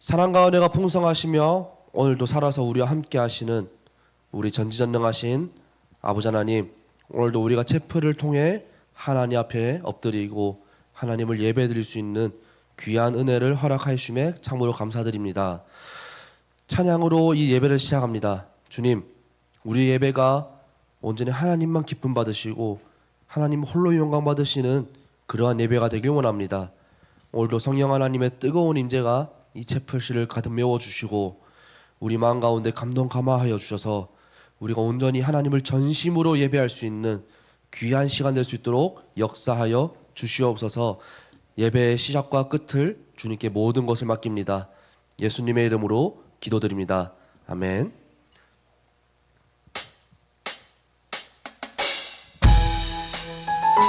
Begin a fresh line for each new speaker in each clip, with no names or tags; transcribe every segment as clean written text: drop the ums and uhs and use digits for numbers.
사랑과 은혜가 풍성하시며 오늘도 살아서 우리와 함께 하시는 우리 전지전능하신 아버지 하나님, 오늘도 우리가 체프를 통해 하나님 앞에 엎드리고 하나님을 예배드릴 수 있는 귀한 은혜를 허락하여 주심에 참으로 감사드립니다. 찬양으로 이 예배를 시작합니다. 주님, 우리 예배가 온전히 하나님만 기쁨 받으시고 하나님 홀로 영광 받으시는 그러한 예배가 되길 원합니다. 오늘도 성령 하나님의 뜨거운 임재가 이 채플실을 가득 메워주시고 우리 마음 가운데 감동 감화하여 주셔서 우리가 온전히 하나님을 전심으로 예배할 수 있는 귀한 시간 될 수 있도록 역사하여 주시옵소서. 예배의 시작과 끝을 주님께 모든 것을 맡깁니다. 예수님의 이름으로 기도드립니다. 아멘.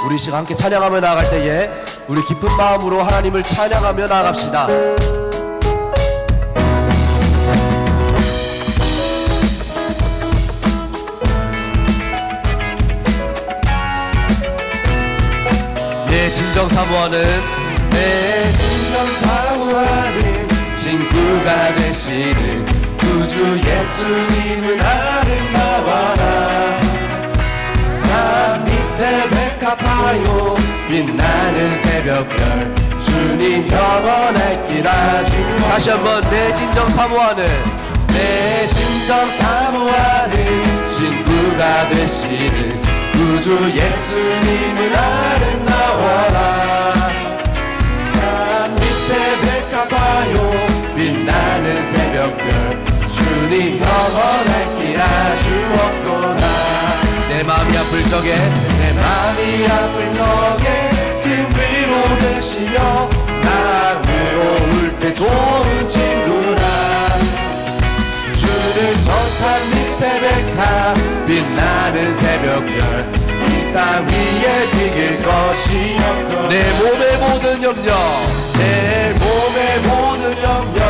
우리 시간 함께 찬양하며 나아갈 때에 우리 기쁜 마음으로 하나님을 찬양하며 나아갑시다. 내 진정 사모하는 친구가 되시는 구주 예수님은 아름다워라. 산 밑에 백합하여 빛나는 새벽별 주님 영원할기라. 다시 한번 내 진정 사모하는 친구가 되시는 구주 예수님은 아름다워라. 산 밑에 백합하여 빛나는 새벽별 주님 영원할기라. 주옵도다. 내 마음이 아플 적에 그 위로 되시며 나 외로울 때 좋은 친구라. 주는 저 산 밑에 백합 빛나는 새벽별 이 땅 위에 비길 것이 없도다. 내 몸의 모든 염려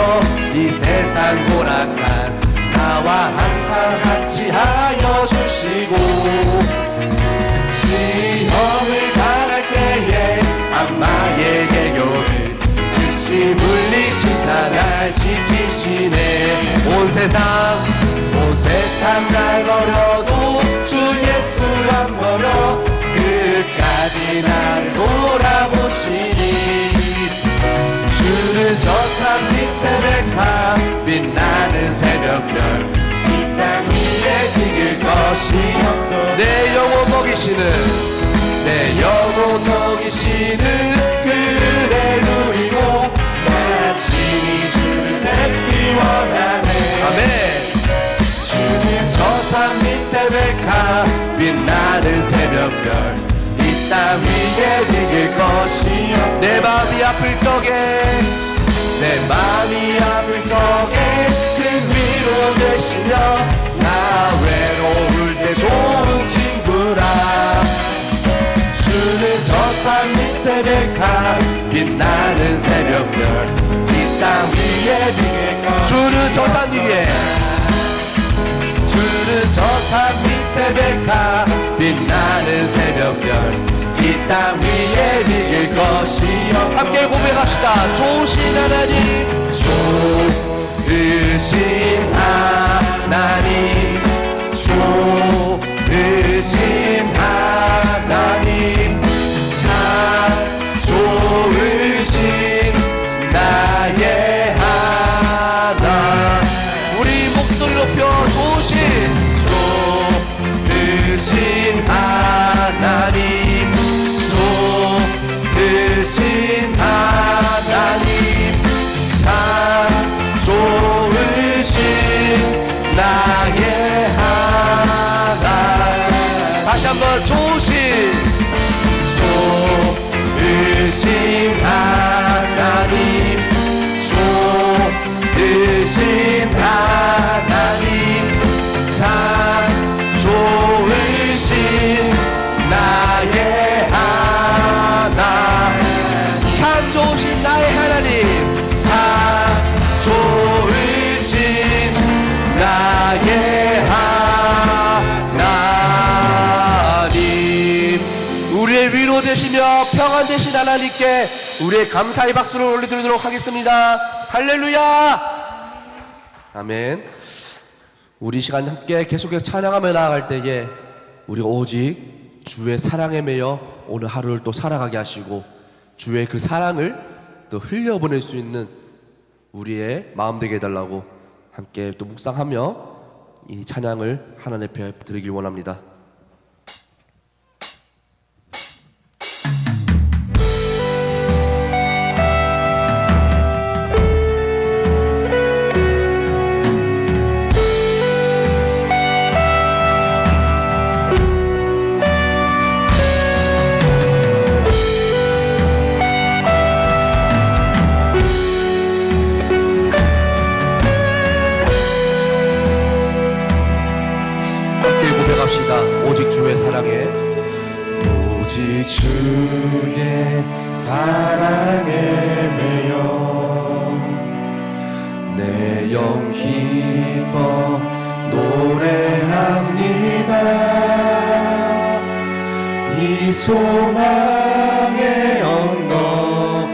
이 세상 고락한 나와 항상 같이 하여 주시고 시험을 당할 때에 악마의 계교를 즉시 물리치사 날 지키시네. 온 세상 날 버려도 주 예수 안 버려 끝까지 날 돌아보시니. 주는 저 산 밑에 백합 빛나는 새벽별 이 땅 위에 비길 것이 없도다. 내 영혼 먹이시는 그대 누리고 마침이 주를 뵙기 원하네. 아멘. 주는 저 산 밑에 백합 빛나는 새벽별 이 땅 위에 비길 것이 없도다. 내 마음이 아플 적에 그 위로 되시며 나 외로울 때 좋은 친구라. 주는 저 산 밑에 백합 빛나는 새벽별 이 땅 위에 비길 것이. 주는 저 산 밑에 백합 빛나는 새벽별 이 땅 위에 비길 것이 없도다. 함께 고백합시다. 좋으신 하나님, 좋으신 하나님, 참 좋으신 나의 하나. 우리 목소리 높여 좋으신 하나님, 좋으신 하나님, 참 좋으신 나의 하나. 다시 한번 좋으신 하나님, 좋으신 하나님, 참 좋으신 나의 하나. 참 좋으신 나의 하나님, 참 좋으신 나의 하나님. 우리의 위로 되시며 평안 되신 하나님께 우리의 감사의 박수를 올려드리도록 하겠습니다. 할렐루야. 아멘. 우리 시간 함께 계속해서 찬양하며 나아갈 때에 우리가 오직 주의 사랑에 매여 오늘 하루를 또 살아가게 하시고 주의 그 사랑을 또 흘려보낼 수 있는 우리의 마음 되게 해달라고 함께 또 묵상하며 이 찬양을 하나님 앞에 드리길 원합니다. 오직 주의 사랑에
오직 주의 사랑에 매여 내 영 기뻐 노래합니다. 이 소망의 언덕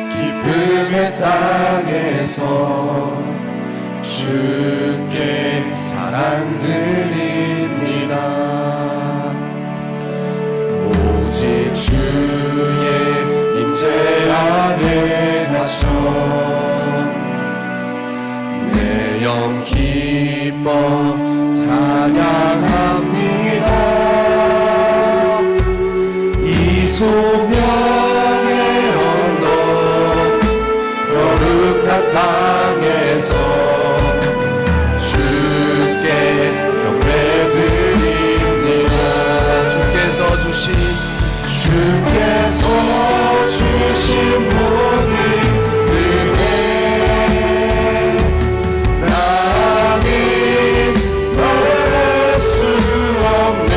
기쁨의 땅에서 주께 사랑 드립니다. 오직 주의 임재 안에 갇혀 내 영 기뻐 찬양합니다. 이 소명의 언덕 거룩한 땅에서 주께서 주신 모든 은혜 나는 말할 수 없네.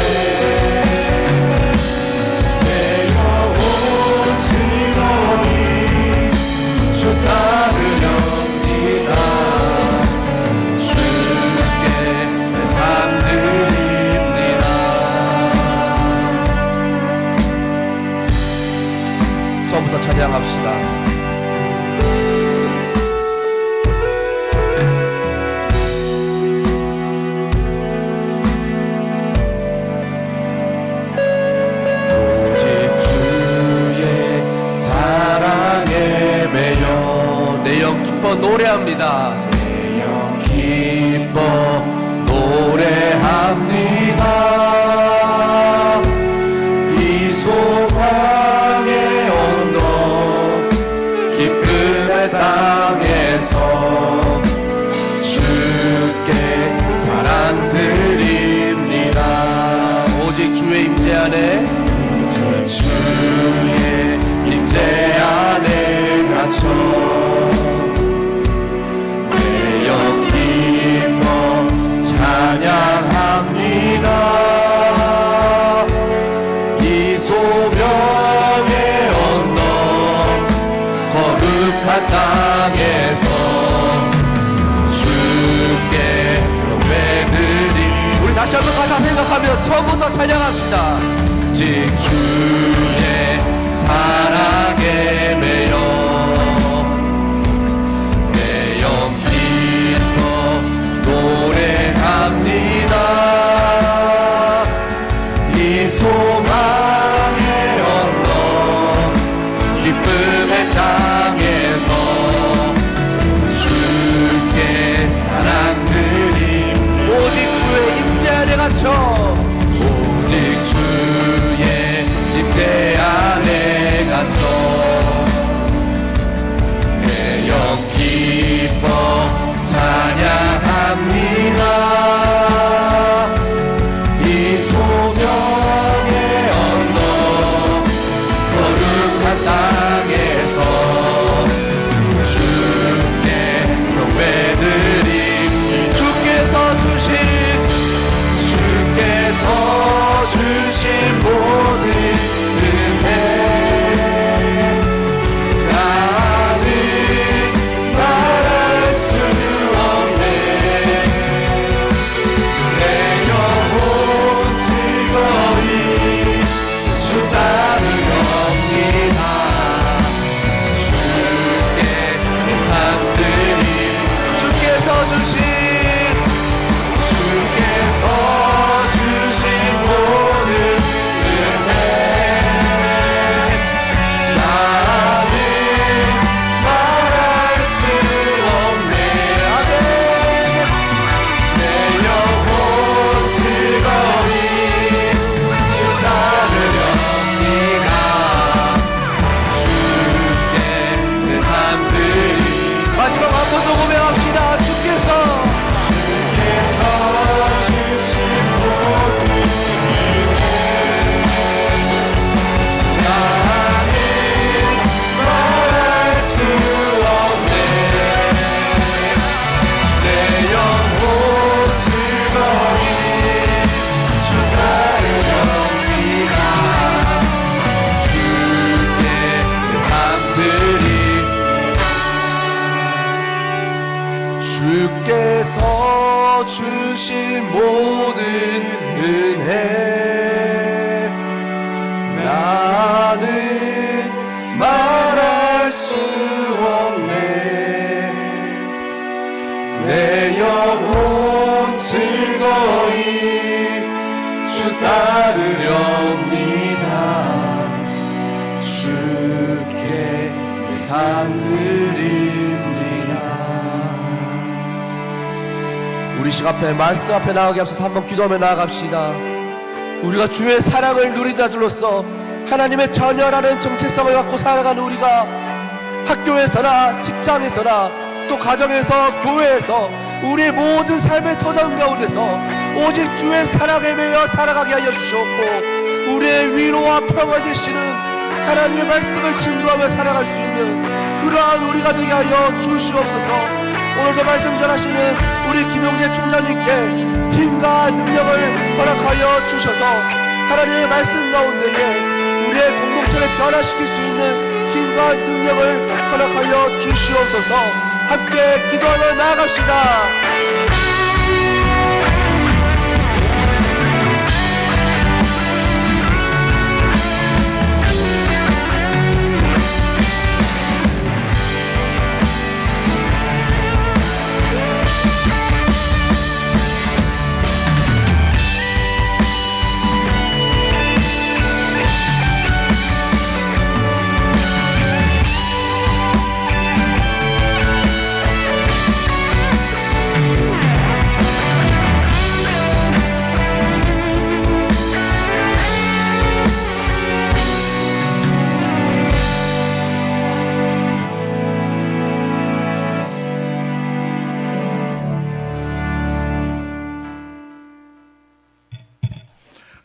내 영혼 즐거이 주 따르렵니다. 주께 내 삶 드립니다.
처음부터 찬양합시다.
오직 주의 사랑에 매여
내 영 기뻐 노래합니다.
내 영 기뻐 노래합니다. 이 소망의 언덕 기쁨의 땅에서 주께 사랑 드립니다.
오직 주의 임재 안에
오직 주의 임재 안에 갇혀 내 영 기뻐 찬양합니다. 이 소명의 언덕 거룩한 땅에서 주께 예배드리.
우리 다시 한번 가사 생각하며 처음부터 찬양합시다.
오직 주의 사랑에 매여 내 영 기뻐 노래합니다. 이 소망의 언덕 기쁨의 땅에서 주께 사랑 드림.
오직 주의 임재 안에 갇혀
오직 주의 임재 안에 갇혀
주께서 주신 모든 은혜 나는 말할 수 없네. 내 영혼 즐거이 주 따르렵니다. 주께 내 삶 드립니다. 우리 시 앞에 말씀 앞에 나가게 앞서서 한번 기도하며 나아갑시다. 우리가 주의 사랑을 누리다 줄로써 하나님의 자녀라는 정체성을 갖고 살아가는 우리가 학교에서나 직장에서나 또 가정에서 교회에서 우리의 모든 삶의 터전 가운데서 오직 주의 사랑에 매여 살아가게 하여 주시옵고 우리의 위로와 평화 되시는 하나님의 말씀을 증거하며 살아갈 수 있는 그러한 우리가 되게 하여 주시옵소서. 오늘도 말씀 전하시는 우리 김용재 총장님께 힘과 능력을 허락하여 주셔서 하나님의 말씀 가운데에 우리의 공동체를 변화시킬 수 있는 힘과 능력을 허락하여 주시옵소서. 함께 기도하며 나아갑시다.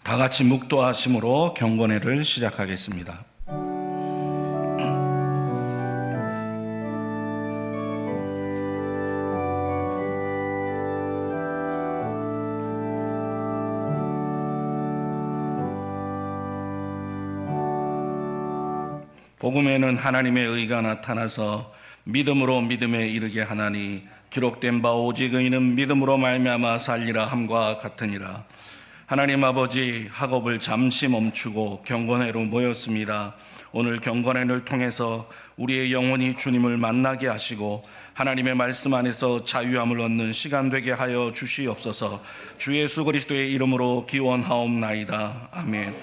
다 같이 묵도하심으로 경건회를 시작하겠습니다. 복음에는 하나님의 의가 나타나서 믿음으로 믿음에 이르게 하나니 기록된 바 오직 의인은 믿음으로 말미암아 살리라 함과 같으니라. 하나님 아버지, 학업을 잠시 멈추고 경건회로 모였습니다. 오늘 경건회를 통해서 우리의 영혼이 주님을 만나게 하시고 하나님의 말씀 안에서 자유함을 얻는 시간 되게 하여 주시옵소서. 주 예수 그리스도의 이름으로 기원하옵나이다. 아멘.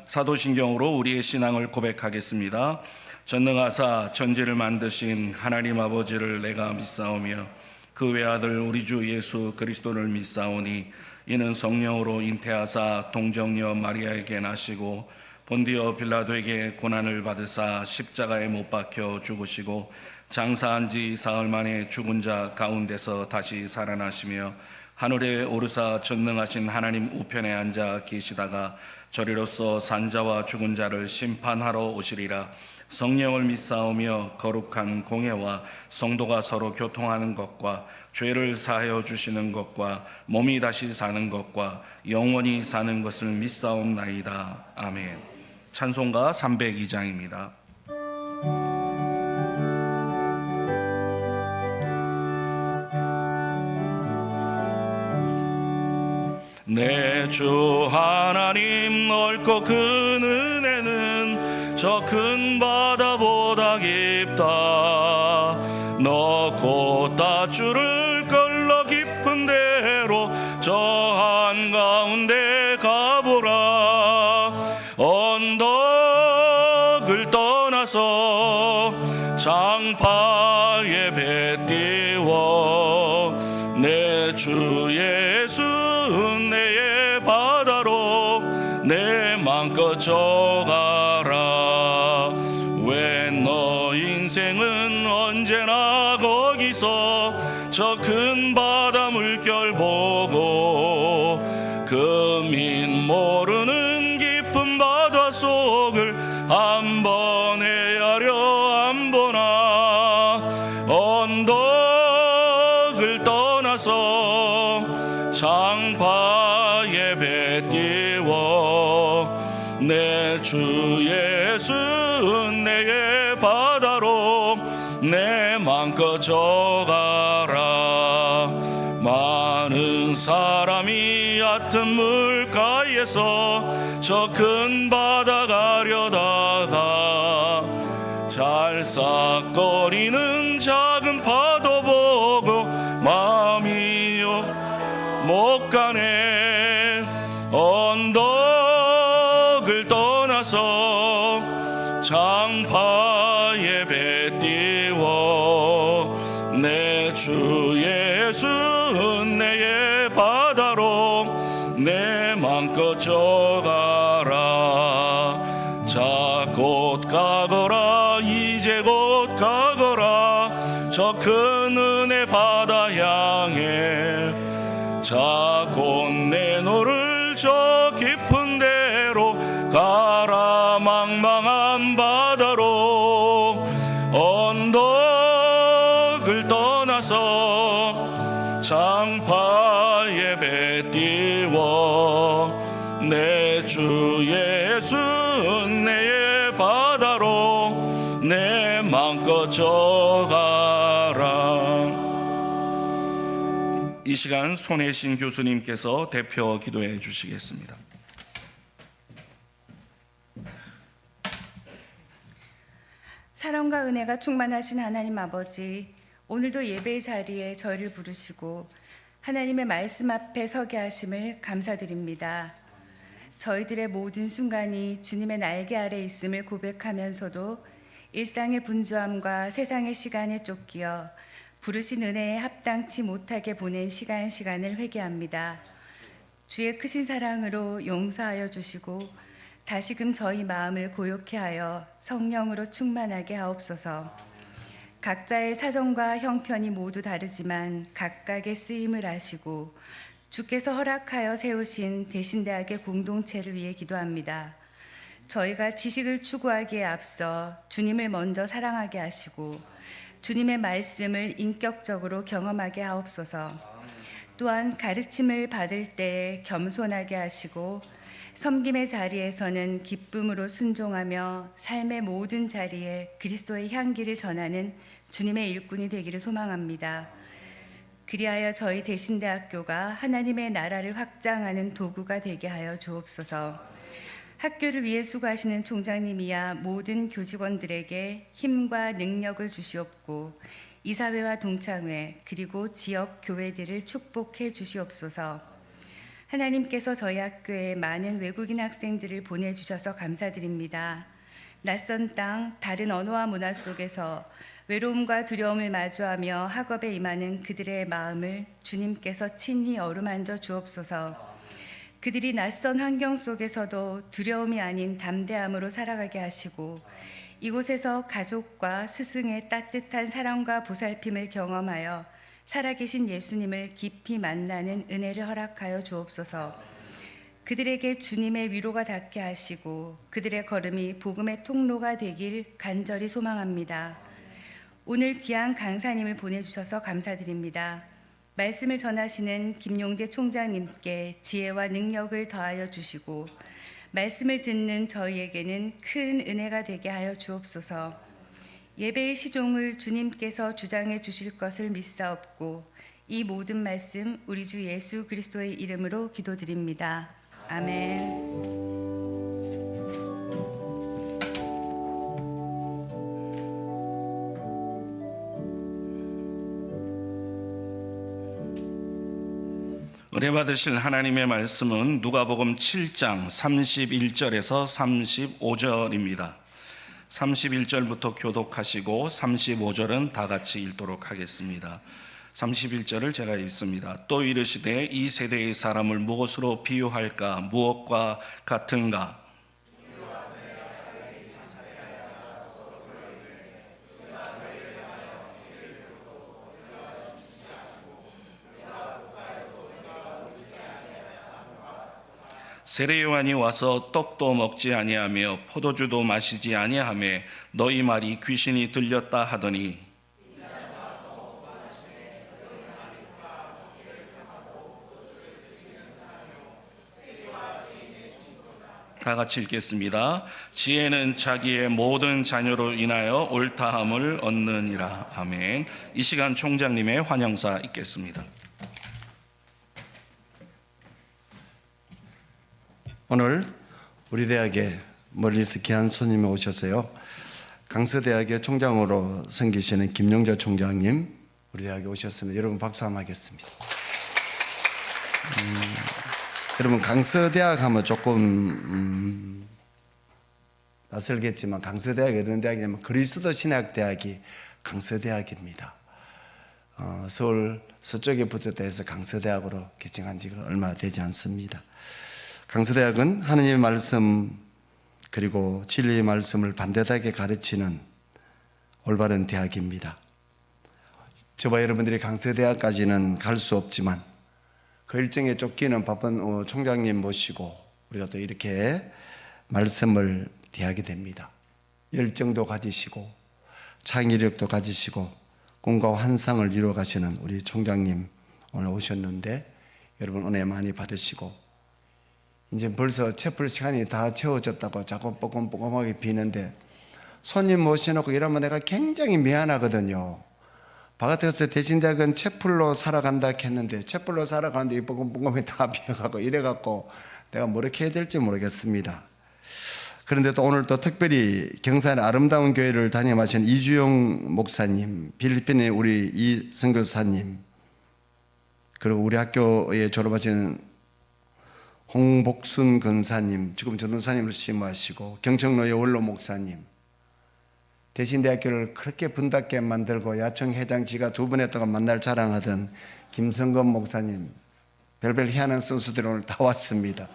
사도신경으로 우리의 신앙을 고백하겠습니다. 전능하사 천지를 만드신 하나님 아버지를 내가 믿사오며 그 외아들 우리 주 예수 그리스도를 믿사오니 이는 성령으로 잉태하사 동정녀 마리아에게 나시고 본디오 빌라도에게 고난을 받으사 십자가에 못 박혀 죽으시고 장사한 지 사흘 만에 죽은 자 가운데서 다시 살아나시며 하늘에 오르사 전능하신 하나님 우편에 앉아 계시다가 저리로서 산자와 죽은 자를 심판하러 오시리라. 성령을 믿사오며 거룩한 공예와 성도가 서로 교통하는 것과 죄를 사하여 주시는 것과 몸이 다시 사는 것과 영원히 사는 것을 믿사옵나이다. 아멘. 찬송가 302장입니다. 내 주 하나님 넓고 큰 은혜는 저 큰 바다보다 깊다. 너 곧 다주를 걸러 깊은 데로 저 한가운데 가보라. 언덕을 떠나서 장파에 배 띄워 내 주 예수 은혜의 바다로 내 맘껏 져가라. 왜 너 인생은 언제나 거기서 저 큰 바다 물결 보고 금인 모르는 깊은 바다 속을 한 번 헤아려 안 보나. 언덕을 떠나서 장파에 배 띄워 내 주 예수 은혜의 바다로 내 맘껏 져가라. 사람이 얕은 물가에서 저 큰 바다 가려다가 잘싹거리는 작은 파도 보고 마음이요 못 가네. 언덕을 떠나서 장파에 배 띄워 내 주 예수 은혜의 바다로 내 맘껏 져가라. 자 곧 가거라 이제 곧 가거라 저 큰 은혜 바다 향해. 자 곧 내 노를 저 깊은 데로 가라 망망한 바다로. 언덕을 떠나서 장파에 배 띄워 내 주 예수 은혜의 바다로 내 맘껏 져가라. 이 시간 손혜신 교수님께서 대표 기도해 주시겠습니다.
사랑과 은혜가 충만하신 하나님 아버지, 오늘도 예배의 자리에 저희를 부르시고 하나님의 말씀 앞에 서게 하심을 감사드립니다. 저희들의 모든 순간이 주님의 날개 아래 있음을 고백하면서도 일상의 분주함과 세상의 시간에 쫓기어 부르신 은혜에 합당치 못하게 보낸 시간을 회개합니다. 주의 크신 사랑으로 용서하여 주시고 다시금 저희 마음을 고요케 하여 성령으로 충만하게 하옵소서. 각자의 사정과 형편이 모두 다르지만 각각의 쓰임을 아시고 주께서 허락하여 세우신 대신대학의 공동체를 위해 기도합니다. 저희가 지식을 추구하기에 앞서 주님을 먼저 사랑하게 하시고 주님의 말씀을 인격적으로 경험하게 하옵소서. 또한 가르침을 받을 때 겸손하게 하시고 섬김의 자리에서는 기쁨으로 순종하며 삶의 모든 자리에 그리스도의 향기를 전하는 주님의 일꾼이 되기를 소망합니다. 그리하여 저희 대신대학교가 하나님의 나라를 확장하는 도구가 되게 하여 주옵소서. 학교를 위해 수고하시는 총장님이야 모든 교직원들에게 힘과 능력을 주시옵고 이사회와 동창회 그리고 지역 교회들을 축복해 주시옵소서. 하나님께서 저희 학교에 많은 외국인 학생들을 보내주셔서 감사드립니다. 낯선 땅, 다른 언어와 문화 속에서 외로움과 두려움을 마주하며 학업에 임하는 그들의 마음을 주님께서 친히 어루만져 주옵소서. 그들이 낯선 환경 속에서도 두려움이 아닌 담대함으로 살아가게 하시고 이곳에서 가족과 스승의 따뜻한 사랑과 보살핌을 경험하여 살아계신 예수님을 깊이 만나는 은혜를 허락하여 주옵소서. 그들에게 주님의 위로가 닿게 하시고 그들의 걸음이 복음의 통로가 되길 간절히 소망합니다. 오늘 귀한 강사님을 보내주셔서 감사드립니다. 말씀을 전하시는 김용재 총장님께 지혜와 능력을 더하여 주시고 말씀을 듣는 저희에게는 큰 은혜가 되게 하여 주옵소서. 예배의 시종을 주님께서 주장해 주실 것을 믿사옵고 이 모든 말씀 우리 주 예수 그리스도의 이름으로 기도드립니다. 아멘.
은혜 받으실 하나님의 말씀은 누가복음 7장 31절에서 35절입니다. 31절부터 교독하시고 35절은 다 같이 읽도록 하겠습니다. 31절을 제가 읽습니다. 또 이르시되 이 세대의 사람을 무엇으로 비유할까? 무엇과 같은가? 세례 요한이 와서 떡도 먹지 아니하며 포도주도 마시지 아니하며 너희 말이 귀신이 들렸다 하더니 다 같이 읽겠습니다. 지혜는 자기의 모든 자녀로 인하여 옳다함을 얻느니라. 아멘. 이 시간 총장님의 환영사 읽겠습니다.
오늘 우리 대학에 멀리서 귀한 손님이 오셨어요. 강서대학의 총장으로 섬기시는 김용조 총장님 우리 대학에 오셨습니다. 여러분 박수 한번 하겠습니다. 여러분 강서대학 하면 조금 낯설겠지만 강서대학이 어떤 대학이냐면 그리스도 신학대학이 강서대학입니다. 서울 서쪽에 붙었다 해서 강서대학으로 개칭한 지가 얼마 되지 않습니다. 강서대학은 하느님의 말씀 그리고 진리의 말씀을 반듯하게 가르치는 올바른 대학입니다. 저와 여러분들이 강서대학까지는 갈 수 없지만 그 일정에 쫓기는 바쁜 총장님 모시고 우리가 또 이렇게 말씀을 대하게 됩니다. 열정도 가지시고 창의력도 가지시고 꿈과 환상을 이루어 가시는 우리 총장님 오늘 오셨는데 여러분 은혜 많이 받으시고 이제 벌써 채플 시간이 다 채워졌다고 자꾸 뻐끔뻐끔하게 비는데 손님 모셔놓고 이러면 내가 굉장히 미안하거든요. 바깥에서 대신대학은 채플로 살아간다 했는데 채플로 살아가는데 이 뻐끔뻐끔이 다 비어가고 이래갖고 내가 뭐 이렇게 해야 될지 모르겠습니다. 그런데 또 오늘 또 특별히 경산의 아름다운 교회를 담임하신 이주영 목사님, 필리핀의 우리 이 선교사님, 그리고 우리 학교에 졸업하신 홍복순 권사님, 지금 전도사님을 심호하시고 경청로의 원로 목사님, 대신대학교를 그렇게 분답게 만들고 야청 회장 지가 2번 했다가 만날 자랑하던 김성건 목사님, 별별 희한한 선수들이 오늘 다 왔습니다.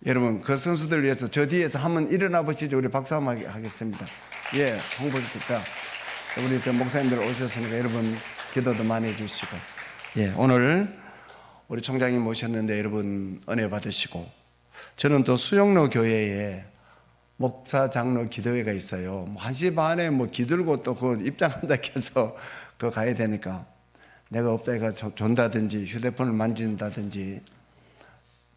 여러분 그 선수들을 위해서 저 뒤에서 한번 일어나 보시죠. 우리 박수 한번 하겠습니다. 예, 홍보자 우리 저 목사님들 오셨으니까 여러분 기도도 많이 해주시고 예, 오늘 우리 총장님 모셨는데 여러분 은혜 받으시고 저는 또 수영로 교회에 목사 장로 기도회가 있어요. 1시 반에 뭐 기들고 또 그 입장한다 해서 그거 가야 되니까 내가 없다 해가 존다든지 휴대폰을 만진다든지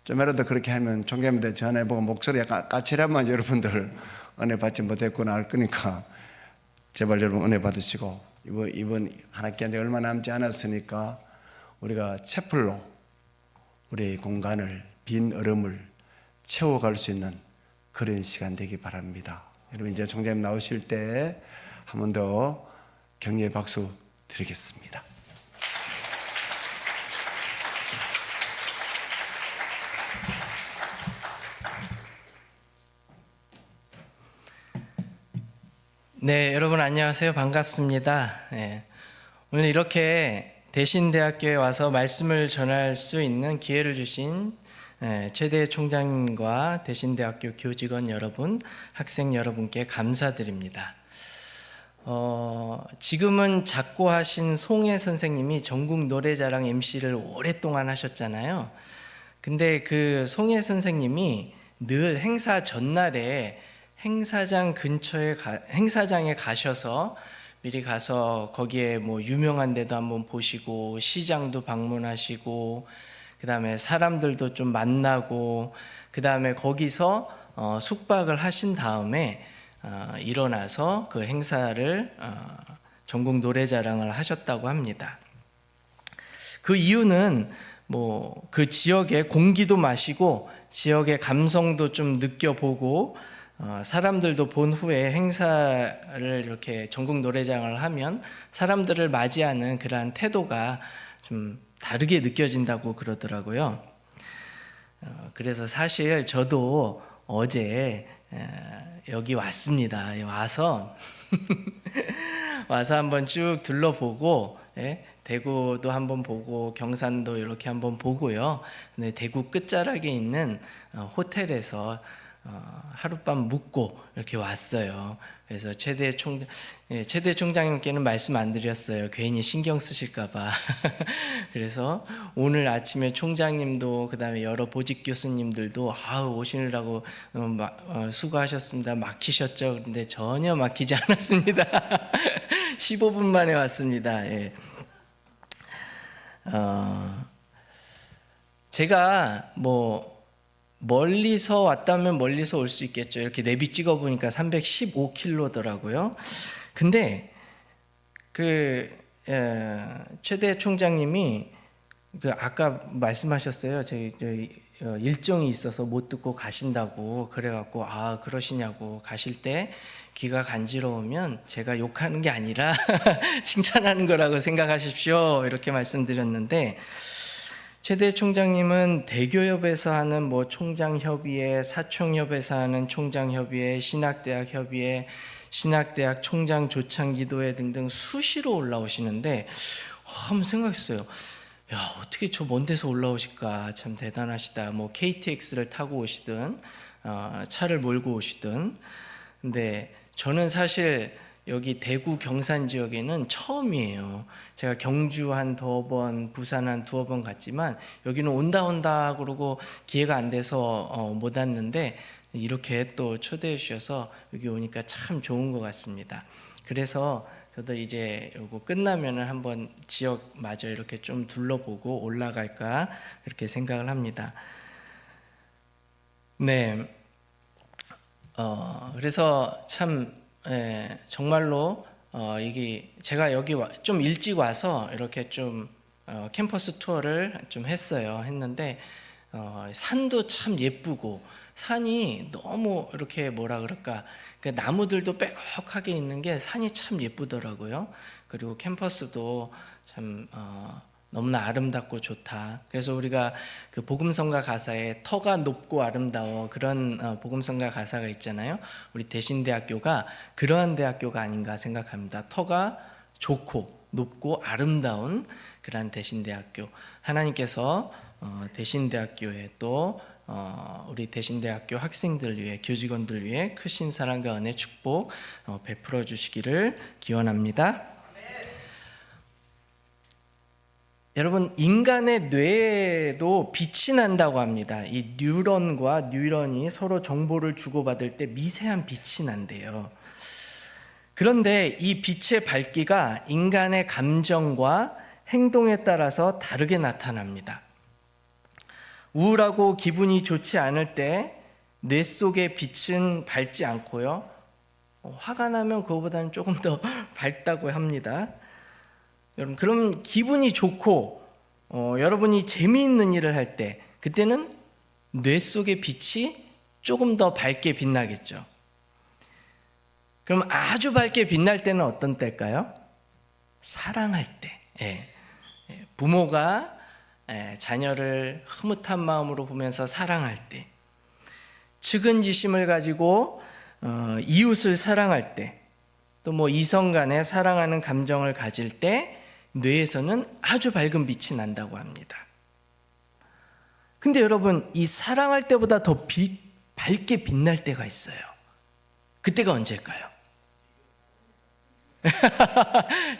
좀이라도 그렇게 하면 총장님들 전화해보고 목소리가 까칠하면 여러분들 은혜 받지 못했구나 할 거니까 제발 여러분 은혜 받으시고 이번 한 학기 한지 얼마 남지 않았으니까 우리가 채플로 우리의 공간을 빈 얼음을 채워갈 수 있는 그런 시간 되기 바랍니다. 여러분 이제 총장님 나오실 때 한 번 더 격려의 박수 드리겠습니다.
네, 여러분 안녕하세요. 반갑습니다. 네, 오늘 이렇게 대신대학교에 와서 말씀을 전할 수 있는 기회를 주신 최대 총장님과 대신대학교 교직원 여러분, 학생 여러분께 감사드립니다. 지금은 작고하신 송혜 선생님이 전국 노래자랑 MC를 오랫동안 하셨잖아요. 근데 그 송혜 선생님이 늘 행사 전날에 행사장에 가셔서 미리 가서 거기에 뭐 유명한 데도 한번 보시고 시장도 방문하시고 그다음에 사람들도 좀 만나고 그다음에 거기서 숙박을 하신 다음에 일어나서 그 행사를 전국 노래자랑을 하셨다고 합니다. 그 이유는 뭐 그 지역의 공기도 마시고 지역의 감성도 좀 느껴보고 사람들도 본 후에 행사를 이렇게 전국 노래장을 하면 사람들을 맞이하는 그러한 태도가 좀 다르게 느껴진다고 그러더라고요. 그래서 사실 저도 어제 여기 왔습니다. 와서 한번 쭉 둘러보고 대구도 한번 보고 경산도 이렇게 한번 보고요. 근데 대구 끝자락에 있는 호텔에서 하룻밤 묵고 이렇게 왔어요. 그래서 최대 총장님께는 말씀 안 드렸어요. 괜히 신경 쓰실까봐. 그래서 오늘 아침에 총장님도 그다음에 여러 보직 교수님들도 오시느라고 수고하셨습니다. 막히셨죠? 그런데 전혀 막히지 않았습니다. 15분 만에 왔습니다. 예. 제가 뭐 멀리서 왔다면 멀리서 올 수 있겠죠. 이렇게 내비 찍어보니까 315km더라고요. 근데 그 최대 총장님이 그 아까 말씀하셨어요. 저희 일정이 있어서 못 듣고 가신다고. 그래갖고 아 그러시냐고. 가실 때 귀가 간지러우면 제가 욕하는 게 아니라 칭찬하는 거라고 생각하십시오. 이렇게 말씀드렸는데, 최대 총장님은 대교협에서 하는 뭐 총장협의회, 사총협에서 하는 총장협의회, 신학대학 협의회, 신학대학 총장 조창기도회 등등 수시로 올라오시는데 한번 생각했어요. 야, 어떻게 저 먼 데서 올라오실까? 참 대단하시다. 뭐 KTX를 타고 오시든 차를 몰고 오시든. 근데 저는 사실 여기 대구 경산 지역에는 처음이에요. 제가 경주 한 두어 번, 부산 한 두어 번 갔지만 여기는 온다 그러고 기회가 안 돼서 못 왔는데, 이렇게 또 초대해 주셔서 여기 오니까 참 좋은 것 같습니다. 그래서 저도 이제 요거 끝나면은 한번 지역 마저 이렇게 좀 둘러보고 올라갈까 이렇게 생각을 합니다. 네. 그래서 참 정말로 이게 제가 여기 좀 일찍 와서 이렇게 좀 캠퍼스 투어를 좀 했는데 산도 참 예쁘고, 산이 너무 이렇게 뭐라 그럴까, 그 나무들도 빼곡하게 있는 게 산이 참 예쁘더라고요. 그리고 캠퍼스도 참 너무나 아름답고 좋다. 그래서 우리가 그 복음성가 가사에 터가 높고 아름다워, 그런 복음성가 가사가 있잖아요. 우리 대신대학교가 그러한 대학교가 아닌가 생각합니다. 터가 좋고 높고 아름다운 그러한 대신대학교. 하나님께서 대신대학교에 또 우리 대신대학교 학생들 위해, 교직원들 위해 크신 사랑과 은혜, 축복 베풀어 주시기를 기원합니다. 여러분, 인간의 뇌에도 빛이 난다고 합니다. 이 뉴런과 뉴런이 서로 정보를 주고받을 때 미세한 빛이 난대요. 그런데 이 빛의 밝기가 인간의 감정과 행동에 따라서 다르게 나타납니다. 우울하고 기분이 좋지 않을 때 뇌 속의 빛은 밝지 않고요, 화가 나면 그거보다는 조금 더 밝다고 합니다. 여러분, 그럼 기분이 좋고 여러분이 재미있는 일을 할 때, 그때는 뇌 속의 빛이 조금 더 밝게 빛나겠죠. 그럼 아주 밝게 빛날 때는 어떤 때일까요? 사랑할 때. 부모가 자녀를 흐뭇한 마음으로 보면서 사랑할 때, 측은지심을 가지고 이웃을 사랑할 때, 또 뭐 이성 간에 사랑하는 감정을 가질 때 뇌에서는 아주 밝은 빛이 난다고 합니다. 근데 여러분, 이 사랑할 때보다 더 밝게 빛날 때가 있어요. 그때가 언제일까요?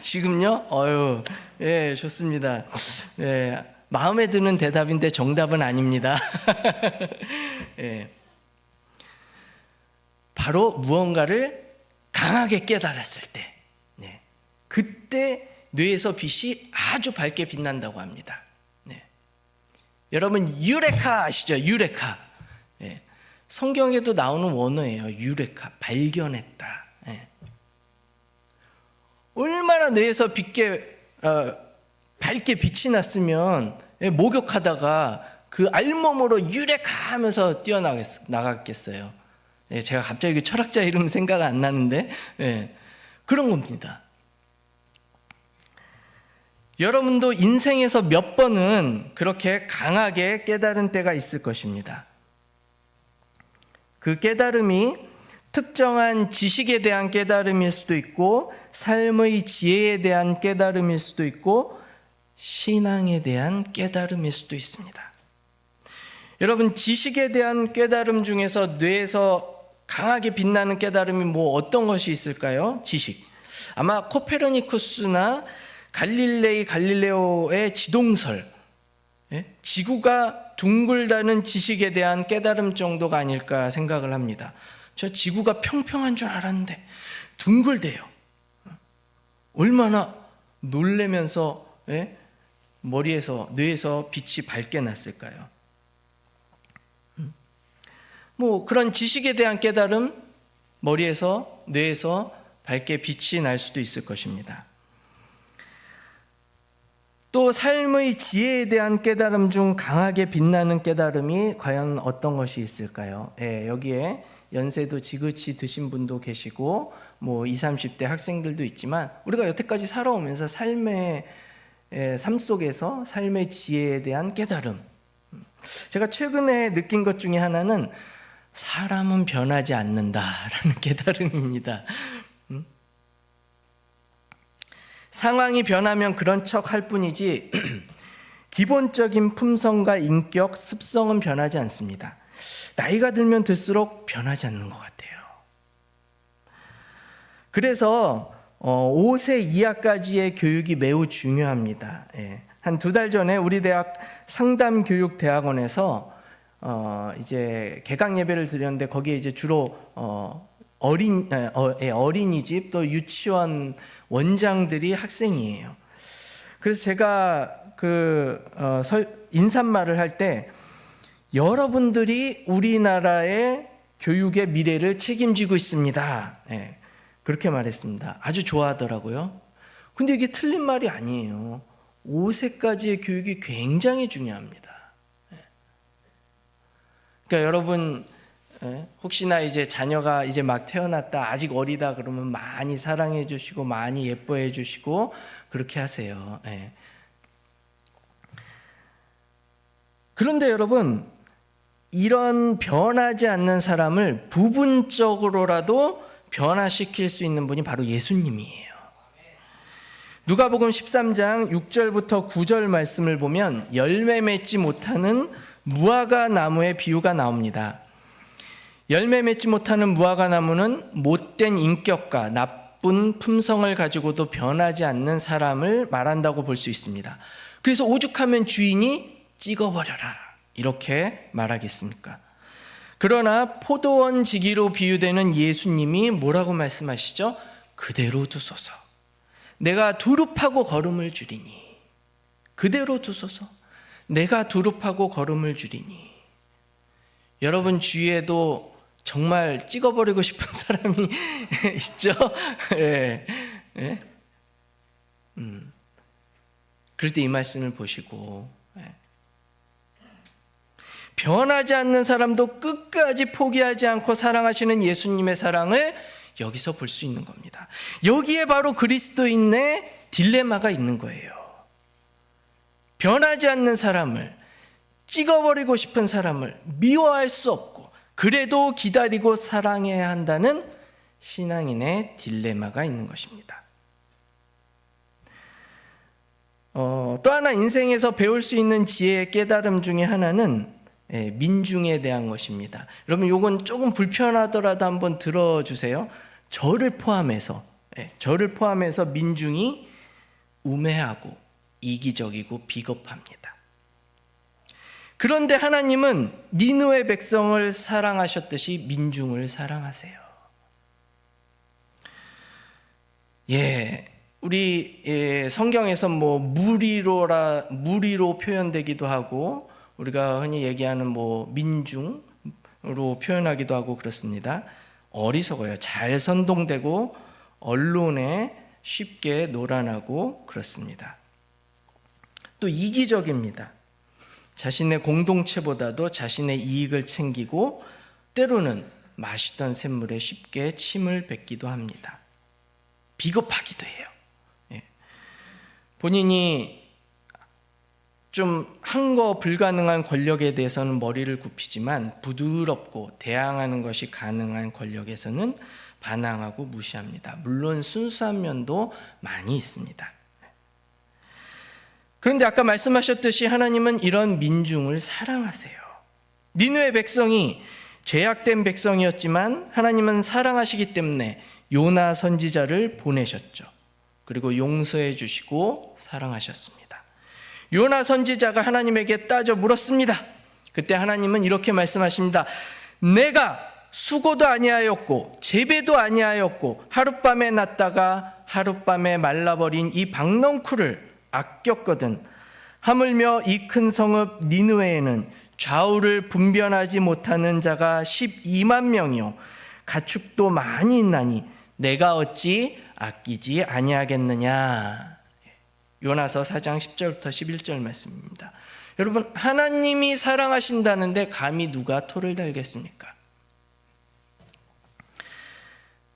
지금요? 예, 좋습니다. 예, 마음에 드는 대답인데 정답은 아닙니다. 예. 바로 무언가를 강하게 깨달았을 때, 예, 그때 뇌에서 빛이 아주 밝게 빛난다고 합니다. 예. 여러분, 유레카 아시죠? 유레카. 예. 성경에도 나오는 원어예요. 유레카, 발견했다. 예. 얼마나 뇌에서 밝게 빛이 났으면 목욕하다가 그 알몸으로 유레카 하면서 뛰어나갔겠어요. 제가 갑자기 철학자 이름 생각 안 나는데, 그런 겁니다. 여러분도 인생에서 몇 번은 그렇게 강하게 깨달은 때가 있을 것입니다. 그 깨달음이 특정한 지식에 대한 깨달음일 수도 있고, 삶의 지혜에 대한 깨달음일 수도 있고, 신앙에 대한 깨달음일 수도 있습니다. 여러분, 지식에 대한 깨달음 중에서 뇌에서 강하게 빛나는 깨달음이 뭐 어떤 것이 있을까요? 지식. 아마 코페르니쿠스나 갈릴레오의 지동설, 지구가 둥글다는 지식에 대한 깨달음 정도가 아닐까 생각을 합니다. 저 지구가 평평한 줄 알았는데 둥글대요. 얼마나 놀래면서 뇌에서 빛이 밝게 났을까요? 뭐 그런 지식에 대한 깨달음, 머리에서, 뇌에서 밝게 빛이 날 수도 있을 것입니다. 또 삶의 지혜에 대한 깨달음 중 강하게 빛나는 깨달음이 과연 어떤 것이 있을까요? 여기에 연세도 지긋이 드신 분도 계시고 뭐 20, 30대 학생들도 있지만 우리가 여태까지 살아오면서 삶 속에서 삶의 지혜에 대한 깨달음, 제가 최근에 느낀 것 중에 하나는 사람은 변하지 않는다라는 깨달음입니다. 상황이 변하면 그런 척 할 뿐이지 기본적인 품성과 인격, 습성은 변하지 않습니다. 나이가 들면 들수록 변하지 않는 것 같아요. 그래서 5세 이하까지의 교육이 매우 중요합니다. 한 2달 전에 우리 대학 상담교육대학원에서 이제 개강 예배를 드렸는데 거기에 이제 주로 어린이집 또 유치원 원장들이 학생이에요. 그래서 제가 인사말을 할 때 여러분들이 우리나라의 교육의 미래를 책임지고 있습니다. 그렇게 말했습니다. 아주 좋아하더라고요. 근데 이게 틀린 말이 아니에요. 5세까지의 교육이 굉장히 중요합니다. 그러니까 여러분 혹시나 이제 자녀가 이제 막 태어났다 아직 어리다 그러면 많이 사랑해 주시고 많이 예뻐해 주시고 그렇게 하세요. 그런데 여러분 이런 변하지 않는 사람을 부분적으로라도 변화시킬 수 있는 분이 바로 예수님이에요. 누가복음 13장 6절부터 9절 말씀을 보면 열매 맺지 못하는 무화과 나무의 비유가 나옵니다. 열매 맺지 못하는 무화과 나무는 못된 인격과 나쁜 품성을 가지고도 변하지 않는 사람을 말한다고 볼 수 있습니다. 그래서 오죽하면 주인이 찍어버려라 이렇게 말하겠습니까? 그러나 포도원 지기로 비유되는 예수님이 뭐라고 말씀하시죠? 그대로 두소서. 내가 두릅하고 걸음을 주리니. 그대로 두소서. 내가 두릅하고 걸음을 주리니. 여러분 주위에도 정말 찍어버리고 싶은 사람이 있죠? 예. 예? 그럴 때 이 말씀을 보시고 변하지 않는 사람도 끝까지 포기하지 않고 사랑하시는 예수님의 사랑을 여기서 볼 수 있는 겁니다. 여기에 바로 그리스도인의 딜레마가 있는 거예요. 변하지 않는 사람을, 찍어버리고 싶은 사람을 미워할 수 없고 그래도 기다리고 사랑해야 한다는 신앙인의 딜레마가 있는 것입니다. 또 하나 인생에서 배울 수 있는 지혜의 깨달음 중에 하나는 민중에 대한 것입니다. 여러분 이건 조금 불편하더라도 한번 들어주세요. 저를 포함해서 민중이 우매하고 이기적이고 비겁합니다. 그런데 하나님은 니느웨 백성을 사랑하셨듯이 민중을 사랑하세요. 우리 성경에서 뭐 무리로 표현되기도 하고 우리가 흔히 얘기하는 뭐 민중으로 표현하기도 하고 그렇습니다. 어리석어요. 잘 선동되고 언론에 쉽게 노란하고 그렇습니다. 또 이기적입니다. 자신의 공동체보다도 자신의 이익을 챙기고 때로는 맛있던 샘물에 쉽게 침을 뱉기도 합니다. 비겁하기도 해요. 본인이 좀 한거 불가능한 권력에 대해서는 머리를 굽히지만 부드럽고 대항하는 것이 가능한 권력에서는 반항하고 무시합니다. 물론 순수한 면도 많이 있습니다. 그런데 아까 말씀하셨듯이 하나님은 이런 민중을 사랑하세요. 니느웨 백성이 죄악된 백성이었지만 하나님은 사랑하시기 때문에 요나 선지자를 보내셨죠. 그리고 용서해 주시고 사랑하셨습니다. 요나 선지자가 하나님에게 따져 물었습니다. 그때 하나님은 이렇게 말씀하십니다. 내가 수고도 아니하였고 재배도 아니하였고 하룻밤에 났다가 하룻밤에 말라버린 이 박넝쿨을 아꼈거든. 하물며 이 큰 성읍 니느웨에는 좌우를 분별하지 못하는 자가 12만 명이요 가축도 많이 있나니 내가 어찌 아끼지 아니하겠느냐. 요나서 4장 10절부터 11절 말씀입니다. 여러분, 하나님이 사랑하신다는데 감히 누가 토를 달겠습니까?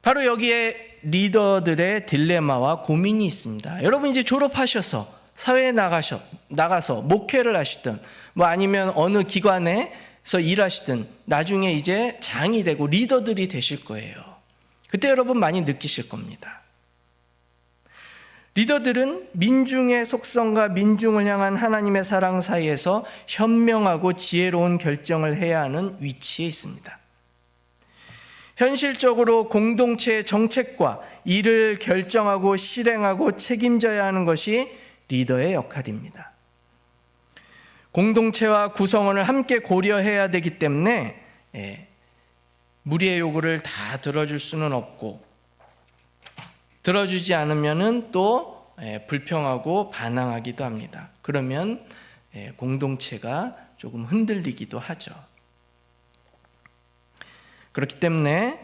바로 여기에 리더들의 딜레마와 고민이 있습니다. 여러분 이제 졸업하셔서 사회에 나가서 목회를 하시든 뭐 아니면 어느 기관에서 일하시든 나중에 이제 장이 되고 리더들이 되실 거예요. 그때 여러분 많이 느끼실 겁니다. 리더들은 민중의 속성과 민중을 향한 하나님의 사랑 사이에서 현명하고 지혜로운 결정을 해야 하는 위치에 있습니다. 현실적으로 공동체의 정책과 이를 결정하고 실행하고 책임져야 하는 것이 리더의 역할입니다. 공동체와 구성원을 함께 고려해야 되기 때문에 무리의 요구를 다 들어줄 수는 없고, 들어주지 않으면은 또 불평하고 반항하기도 합니다. 그러면 공동체가 조금 흔들리기도 하죠. 그렇기 때문에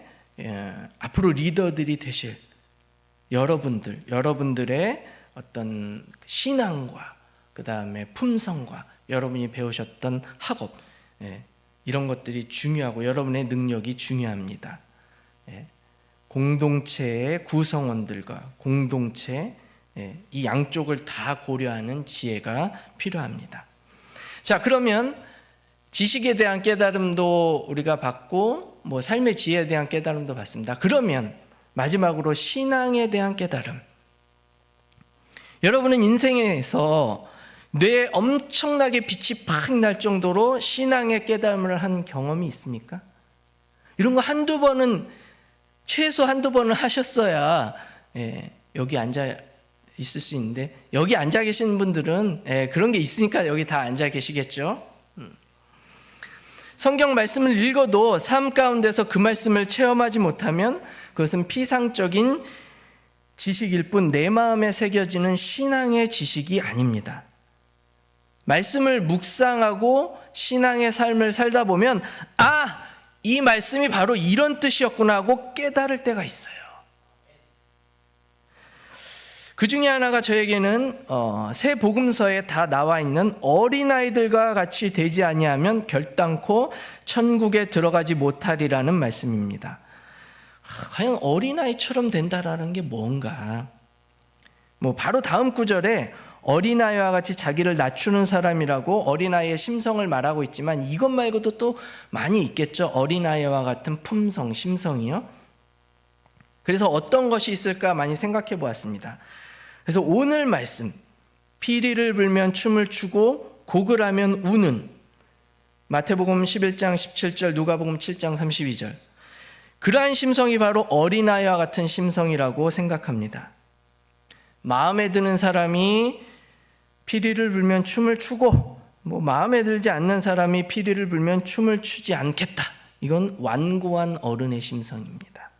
앞으로 리더들이 되실 여러분들의 어떤 신앙과 그 다음에 품성과 여러분이 배우셨던 학업, 이런 것들이 중요하고 여러분의 능력이 중요합니다. 공동체의 구성원들과 공동체, 이 양쪽을 다 고려하는 지혜가 필요합니다. 자, 그러면 지식에 대한 깨달음도 우리가 받고 뭐 삶의 지혜에 대한 깨달음도 받습니다. 그러면 마지막으로 신앙에 대한 깨달음. 여러분은 인생에서 뇌에 엄청나게 빛이 팍 날 정도로 신앙의 깨달음을 한 경험이 있습니까? 이런 거 최소 한두 번은 하셨어야 여기 앉아 있을 수 있는데, 여기 앉아 계신 분들은 그런 게 있으니까 여기 다 앉아 계시겠죠. 성경 말씀을 읽어도 삶 가운데서 그 말씀을 체험하지 못하면 그것은 피상적인 지식일 뿐 내 마음에 새겨지는 신앙의 지식이 아닙니다. 말씀을 묵상하고 신앙의 삶을 살다 보면 이 말씀이 바로 이런 뜻이었구나 하고 깨달을 때가 있어요. 그 중에 하나가 저에게는 새 복음서에 다 나와 있는 어린아이들과 같이 되지 아니하면 결단코 천국에 들어가지 못하리라는 말씀입니다. 과연 어린아이처럼 된다라는 게 뭔가? 바로 다음 구절에 어린아이와 같이 자기를 낮추는 사람이라고 어린아이의 심성을 말하고 있지만 이것 말고도 또 많이 있겠죠. 어린아이와 같은 품성, 심성이요. 그래서 어떤 것이 있을까 많이 생각해 보았습니다. 그래서 오늘 말씀, 피리를 불면 춤을 추고 곡을 하면 우는, 마태복음 11장 17절, 누가복음 7장 32절, 그러한 심성이 바로 어린아이와 같은 심성이라고 생각합니다. 마음에 드는 사람이 피리를 불면 춤을 추고 마음에 들지 않는 사람이 피리를 불면 춤을 추지 않겠다. 이건 완고한 어른의 심성입니다.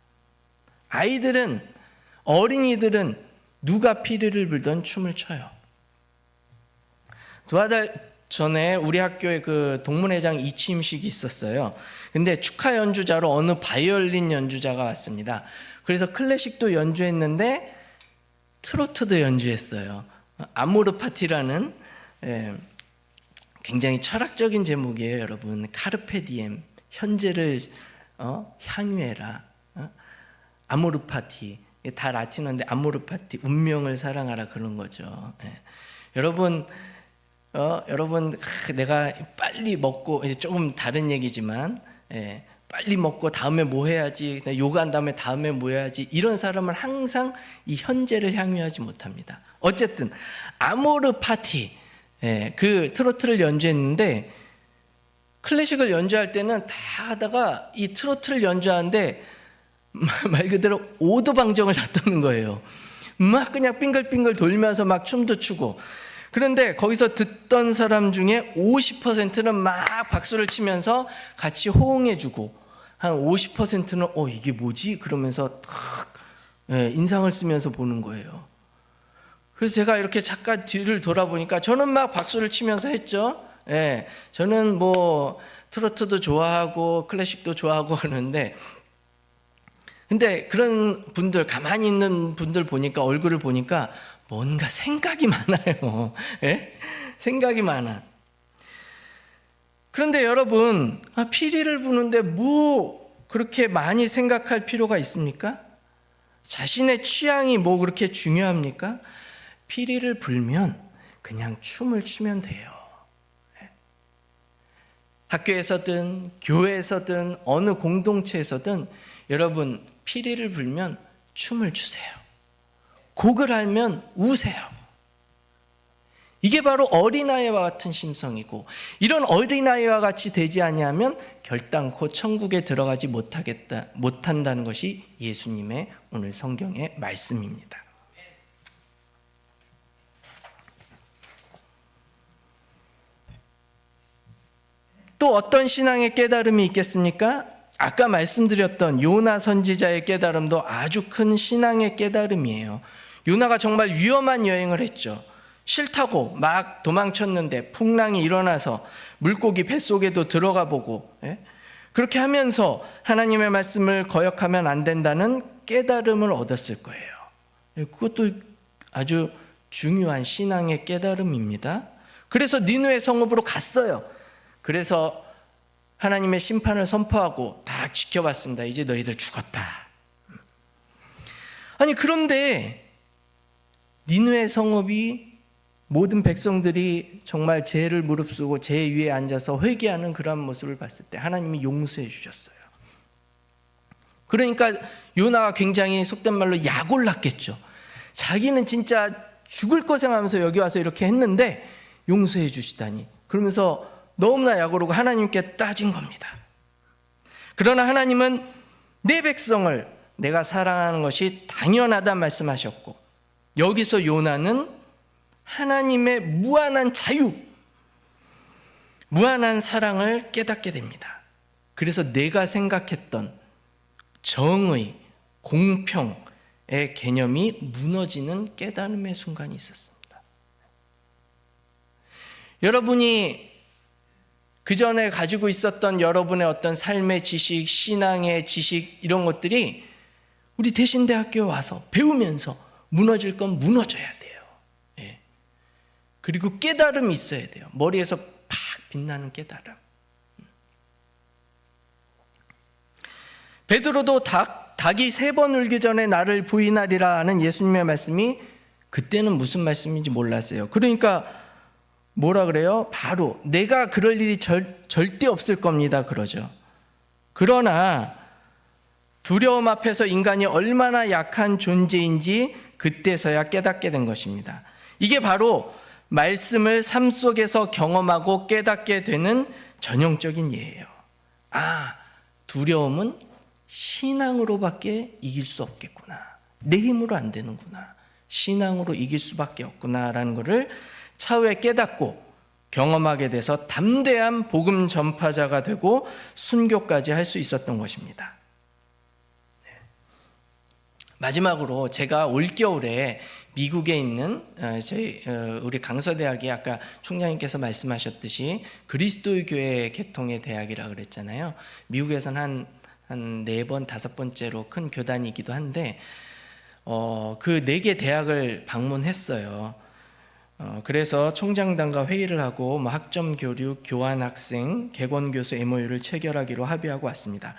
어린이들은 누가 피리를 불던 춤을 춰요. 2달 전에 우리 학교에 그 동문회장 이취임식이 있었어요. 근데 축하 연주자로 어느 바이올린 연주자가 왔습니다. 그래서 클래식도 연주했는데 트로트도 연주했어요. 아모르 파티라는 굉장히 철학적인 제목이에요, 여러분. 카르페 디엠, 현재를 향유해라. 아모르 파티, 다 라틴어인데 아모르 파티, 운명을 사랑하라, 그런 거죠. 여러분 내가 빨리 먹고, 이제 조금 다른 얘기지만 빨리 먹고 다음에 뭐 해야지, 요가한 다음에 다음에 뭐 해야지, 이런 사람은 항상 이 현재를 향유하지 못합니다. 어쨌든 아모르 파티, 그 트로트를 연주했는데 클래식을 연주할 때는 다 하다가 이 트로트를 연주하는데 말 그대로 오도방정을 다 떠는 거예요. 막 그냥 빙글빙글 돌면서 막 춤도 추고. 그런데 거기서 듣던 사람 중에 50%는 막 박수를 치면서 같이 호응해주고, 한 50%는 이게 뭐지? 그러면서 탁 인상을 쓰면서 보는 거예요. 그래서 제가 이렇게 잠깐 뒤를 돌아보니까 저는 막 박수를 치면서 했죠. 저는 트로트도 좋아하고 클래식도 좋아하고 그러는데, 근데 그런 분들, 가만히 있는 분들 보니까, 얼굴을 보니까 뭔가 생각이 많아요. 예? 생각이 많아. 그런데 여러분, 피리를 부는데 뭐 그렇게 많이 생각할 필요가 있습니까? 자신의 취향이 뭐 그렇게 중요합니까? 피리를 불면 그냥 춤을 추면 돼요. 학교에서든 교회에서든 어느 공동체에서든 여러분 피리를 불면 춤을 추세요. 곡을 알면 우세요. 이게 바로 어린아이와 같은 심성이고, 이런 어린아이와 같이 되지 아니하면 결단코 천국에 들어가지 못한다는 것이 예수님의 오늘 성경의 말씀입니다. 또 어떤 신앙의 깨달음이 있겠습니까? 아까 말씀드렸던 요나 선지자의 깨달음도 아주 큰 신앙의 깨달음이에요. 요나가 정말 위험한 여행을 했죠. 싫다고 막 도망쳤는데 풍랑이 일어나서 물고기 뱃속에도 들어가 보고, 그렇게 하면서 하나님의 말씀을 거역하면 안 된다는 깨달음을 얻었을 거예요. 그것도 아주 중요한 신앙의 깨달음입니다. 그래서 니느웨 성읍으로 갔어요. 그래서 하나님의 심판을 선포하고 다 지켜봤습니다. 이제 너희들 죽었다. 아니 그런데 니느웨 성읍이 모든 백성들이 정말 죄를 무릅쓰고 죄 위에 앉아서 회개하는 그러한 모습을 봤을 때 하나님이 용서해 주셨어요. 그러니까 요나가 굉장히 속된 말로 약올랐겠죠. 자기는 진짜 죽을 고생하면서 여기 와서 이렇게 했는데 용서해 주시다니. 그러면서 너무나 약오르고 하나님께 따진 겁니다. 그러나 하나님은 내 백성을 내가 사랑하는 것이 당연하다 말씀하셨고, 여기서 요나는 하나님의 무한한 자유, 무한한 사랑을 깨닫게 됩니다. 그래서 내가 생각했던 정의, 공평의 개념이 무너지는 깨달음의 순간이 있었습니다. 여러분이 그 전에 가지고 있었던 여러분의 어떤 삶의 지식, 신앙의 지식 이런 것들이 우리 대신대학교에 와서 배우면서 무너질 건 무너져야 돼요. 예. 그리고 깨달음이 있어야 돼요. 머리에서 팍 빛나는 깨달음. 베드로도 닭이 3번 울기 전에 나를 부인하리라 하는 예수님의 말씀이 그때는 무슨 말씀인지 몰랐어요. 그러니까 뭐라 그래요? 바로 내가 그럴 일이 절대 없을 겁니다 그러죠. 그러나 두려움 앞에서 인간이 얼마나 약한 존재인지 그때서야 깨닫게 된 것입니다. 이게 바로 말씀을 삶 속에서 경험하고 깨닫게 되는 전형적인 예예요. 두려움은 신앙으로밖에 이길 수 없겠구나. 내 힘으로 안 되는구나. 신앙으로 이길 수밖에 없구나라는 것을 차후에 깨닫고 경험하게 돼서 담대한 복음 전파자가 되고 순교까지 할 수 있었던 것입니다. 마지막으로 제가 올겨울에 미국에 있는 우리 강서대학이 아까 총장님께서 말씀하셨듯이 그리스도의 교회 개통의 대학이라고 그랬잖아요. 미국에서는 한 4번, 5번째로 큰 교단이기도 한데 그 4개 대학을 방문했어요. 그래서 총장단과 회의를 하고 학점 교류, 교환 학생, 객원 교수 MOU를 체결하기로 합의하고 왔습니다.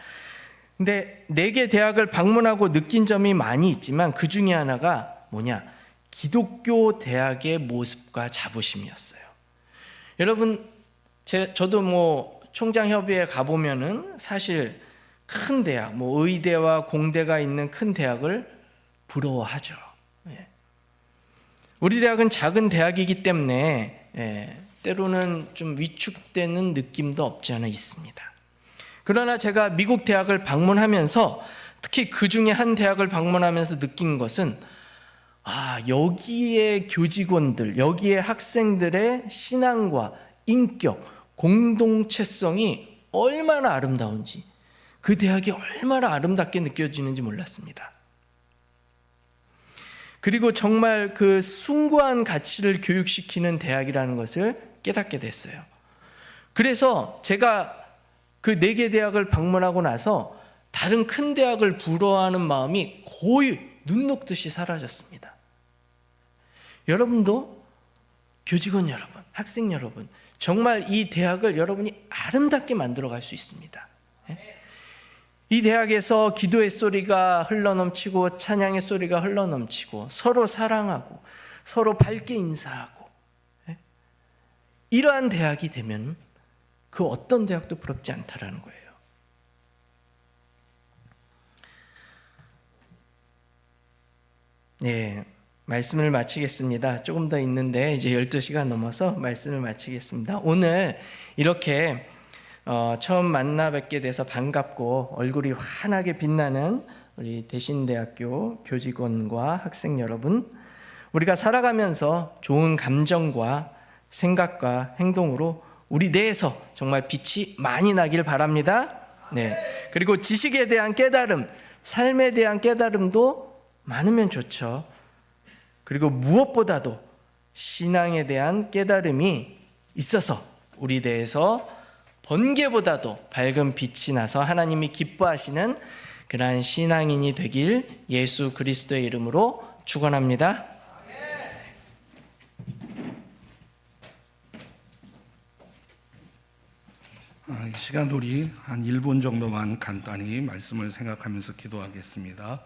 근데 4개 대학을 방문하고 느낀 점이 많이 있지만 그 중에 하나가 뭐냐? 기독교 대학의 모습과 자부심이었어요. 여러분, 저도 총장협의회 가보면은 사실 큰 대학, 의대와 공대가 있는 큰 대학을 부러워하죠. 우리 대학은 작은 대학이기 때문에 때로는 좀 위축되는 느낌도 없지 않아 있습니다. 그러나 제가 미국 대학을 방문하면서 특히 그 중에 한 대학을 방문하면서 느낀 것은 여기에 교직원들, 여기에 학생들의 신앙과 인격, 공동체성이 얼마나 아름다운지, 그 대학이 얼마나 아름답게 느껴지는지 몰랐습니다. 그리고 정말 그 숭고한 가치를 교육시키는 대학이라는 것을 깨닫게 됐어요. 그래서 제가 그 4개 대학을 방문하고 나서 다른 큰 대학을 부러워하는 마음이 거의 눈 녹듯이 사라졌습니다. 여러분도 교직원 여러분, 학생 여러분, 정말 이 대학을 여러분이 아름답게 만들어 갈 수 있습니다. 이 대학에서 기도의 소리가 흘러넘치고 찬양의 소리가 흘러넘치고 서로 사랑하고 서로 밝게 인사하고 이러한 대학이 되면 그 어떤 대학도 부럽지 않다라는 거예요. 네, 말씀을 마치겠습니다. 조금 더 있는데 이제 12시가 넘어서 말씀을 마치겠습니다. 오늘 이렇게 처음 만나 뵙게 돼서 반갑고 얼굴이 환하게 빛나는 우리 대신대학교 교직원과 학생 여러분, 우리가 살아가면서 좋은 감정과 생각과 행동으로 우리 내에서 정말 빛이 많이 나길 바랍니다. 네. 그리고 지식에 대한 깨달음, 삶에 대한 깨달음도 많으면 좋죠. 그리고 무엇보다도 신앙에 대한 깨달음이 있어서 우리 내에서 번개보다도 밝은 빛이 나서 하나님이 기뻐하시는 그러한 신앙인이 되길 예수 그리스도의 이름으로 축원합니다.
이 시간 우리 한 1분 정도만 간단히 말씀을 생각하면서 기도하겠습니다.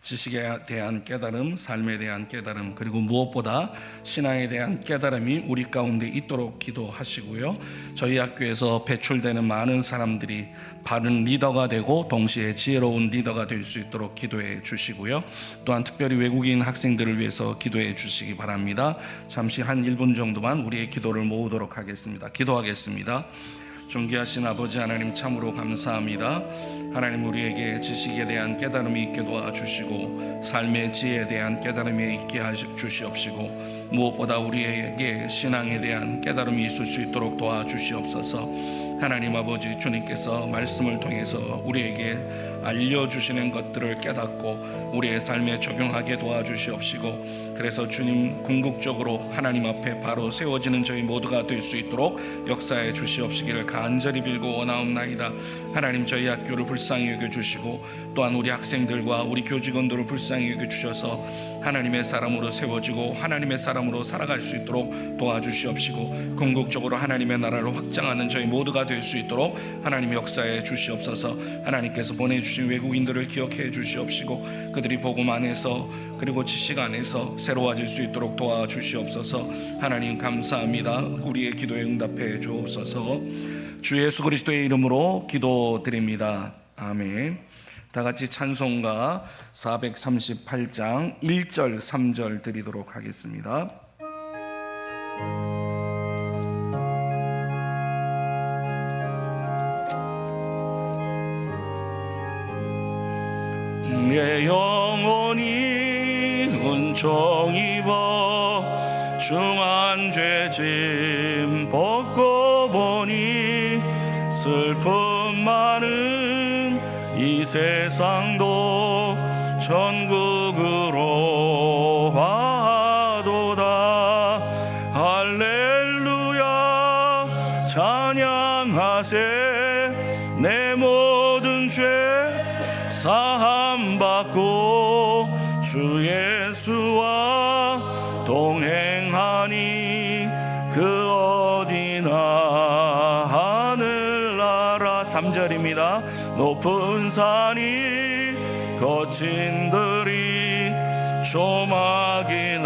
지식에 대한 깨달음, 삶에 대한 깨달음, 그리고 무엇보다 신앙에 대한 깨달음이 우리 가운데 있도록 기도하시고요. 저희 학교에서 배출되는 많은 사람들이 바른 리더가 되고 동시에 지혜로운 리더가 될 수 있도록 기도해 주시고요. 또한 특별히 외국인 학생들을 위해서 기도해 주시기 바랍니다. 잠시 한 1분 정도만 우리의 기도를 모으도록 하겠습니다. 기도하겠습니다. 존귀하신 아버지 하나님, 참으로 감사합니다. 하나님, 우리에게 지식에 대한 깨달음이 있게 도와주시고 삶의 지혜에 대한 깨달음이 있게 주시옵시고 무엇보다 우리에게 신앙에 대한 깨달음이 있을 수 있도록 도와주시옵소서. 하나님 아버지, 주님께서 말씀을 통해서 우리에게 알려주시는 것들을 깨닫고 우리의 삶에 적용하게 도와주시옵시고, 그래서 주님 궁극적으로 하나님 앞에 바로 세워지는 저희 모두가 될 수 있도록 역사해 주시옵시기를 간절히 빌고 원하옵나이다. 하나님, 저희 학교를 불쌍히 여겨주시고 또한 우리 학생들과 우리 교직원들을 불쌍히 여겨주셔서 하나님의 사람으로 세워지고 하나님의 사람으로 살아갈 수 있도록 도와주시옵시고, 궁극적으로 하나님의 나라를 확장하는 저희 모두가 될 수 있도록 하나님 역사해 주시옵소서. 하나님께서 보내주신 외국인들을 기억해 주시옵시고 그들이 복음 안에서 그리고 지식 안에서 새로워질 수 있도록 도와주시옵소서. 하나님 감사합니다. 우리의 기도에 응답해 주옵소서. 주 예수 그리스도의 이름으로 기도드립니다. 아멘. 다 같이 찬송가 438장 1절 3절 드리도록 하겠습니다. 내 영혼이 은총 입어 중한 죄짐 벗고 보니 슬픔 많은 이 세상도 천국으로 가도다. 할렐루야 찬양하세. 내 모든 죄 사함받고 주 예수와 동행하니 그 어디나 하늘나라. 3절입니다. 높은 산이 거친 들이 조막이나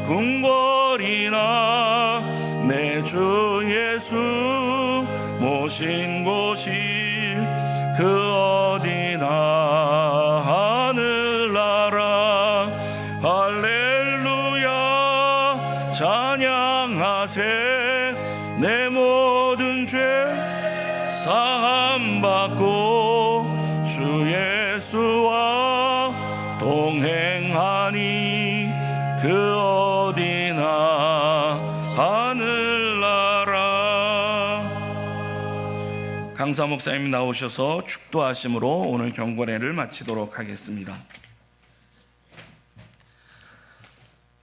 궁궐이나 내 주 예수 모신 곳이 그 어디나 하늘나라. 할렐루야 찬양하세. 내 모든 죄 사함받고 주 예수와 동행하니 그 어디나 하늘나라. 강사 목사님 나오셔서 축도하심으로 오늘 경건회를 마치도록 하겠습니다.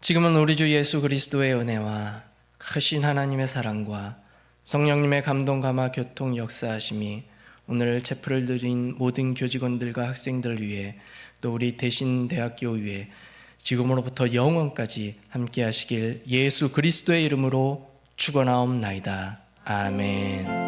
지금은 우리 주 예수 그리스도의 은혜와 크신 하나님의 사랑과 성령님의 감동 감화 교통 역사하심이 오늘 체프를 드린 모든 교직원들과 학생들을 위해 또 우리 대신대학교 위에 지금으로부터 영원까지 함께 하시길 예수 그리스도의 이름으로 축원하옵나이다. 아멘.